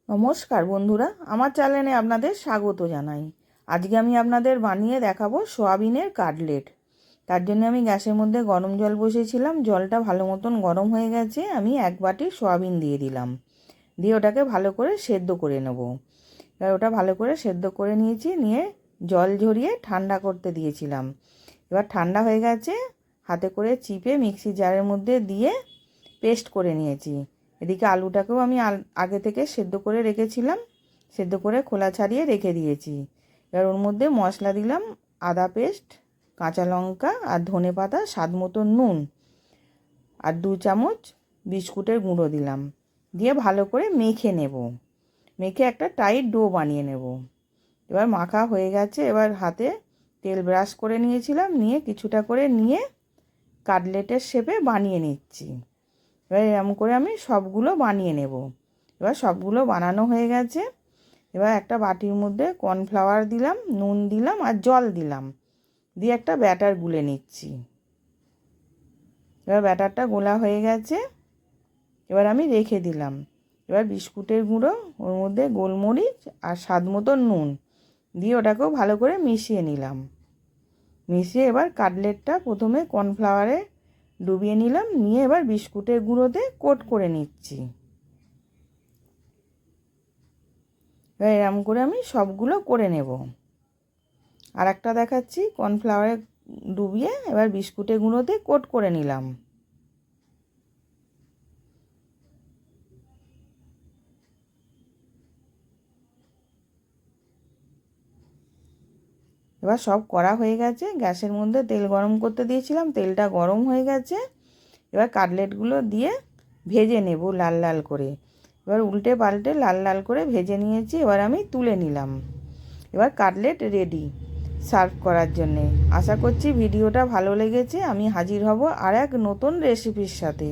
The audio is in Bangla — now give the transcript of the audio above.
নমস্কার বন্ধুরা, আমার চ্যানেলে আপনাদের স্বাগত জানাই। আজকে আমি আপনাদের বানিয়ে দেখাবো সোয়াবিনের কাটলেট। তার জন্য আমি গ্যাসের মধ্যে গরম জল বসিয়েছিলাম। জলটা ভালো মতন গরম হয়ে গেছে। আমি 1 বাটি সোয়াবিন দিয়ে দিলাম, দিয়ে ওটাকে ভালো করে সেদ্ধ করে নেব। এবার ওটা ভালো করে সেদ্ধ করে নিয়েছি, নিয়ে জল ঝরিয়ে ঠান্ডা করতে দিয়েছিলাম। এবার ঠান্ডা হয়ে গেছে, হাতে করে চিপে মিক্সি জারের মধ্যে দিয়ে পেস্ট করে নিয়েছি। এদিকে আলুটাকেও আমি আগে থেকে সেদ্ধ করে রেখেছিলাম, সেদ্ধ করে খোলা ছাড়িয়ে রেখে দিয়েছি। এবার ওর মধ্যে মশলা দিলাম, আদা পেস্ট, কাঁচা লঙ্কা আর ধনেপাতা, স্বাদ মতো নুন আর 2 চামচ বিস্কুটের গুঁড়ো দিলাম। দিয়ে ভালো করে মেখে নেব। মেখে একটা টাইট ডো বানিয়ে নেব। এবার মাখা হয়ে গেছে। এবার হাতে তেল ব্রাশ করে নিয়েছিলাম, নিয়ে কিছুটা করে নিয়ে কাটলেটের শেপে বানিয়ে নিচ্ছি। এবার এরকম করে আমি সবগুলো বানিয়ে নেব। এবার সবগুলো বানানো হয়ে গেছে। এবার একটা বাটির মধ্যে কর্নফ্লাওয়ার দিলাম, নুন দিলাম আর জল দিলাম, দিয়ে একটা ব্যাটার গুলে নিচ্ছি। এবার ব্যাটারটা গোলা হয়ে গেছে। এবার আমি রেখে দিলাম। এবার বিস্কুটের গুঁড়ো, ওর মধ্যে গোলমরিচ আর স্বাদ মতো নুন দিয়ে ওটাকেও ভালো করে মিশিয়ে নিলাম। মিশিয়ে এবার কাটলেটটা প্রথমে কর্নফ্লাওয়ারে ডুবিয়ে নিলাম, নিয়ে এবার বিস্কুটের গুঁড়োতে কোট করে নিচ্ছি। এবার এরকম করে আমি সবগুলো করে নেব। আর একটা দেখাচ্ছি, কর্নফ্লাওয়ারে ডুবিয়ে এবার বিস্কুটের গুঁড়োতে কোট করে নিলাম। এবার সব করা হয়ে গেছে। গ্যাসের মধ্যে তেল গরম করতে দিয়েছিলাম, তেলটা গরম হয়ে গেছে। এবার কাটলেটগুলো দিয়ে ভেজে নেব লাল লাল করে। এবার উল্টে পাল্টে লাল লাল করে ভেজে নিয়েছি। এবার আমি তুলে নিলাম। এবার কাটলেট রেডি সার্ভ করার জন্যে। আশা করছি ভিডিওটা ভালো লেগেছে। আমি হাজির হব আর এক নতুন রেসিপির সাথে।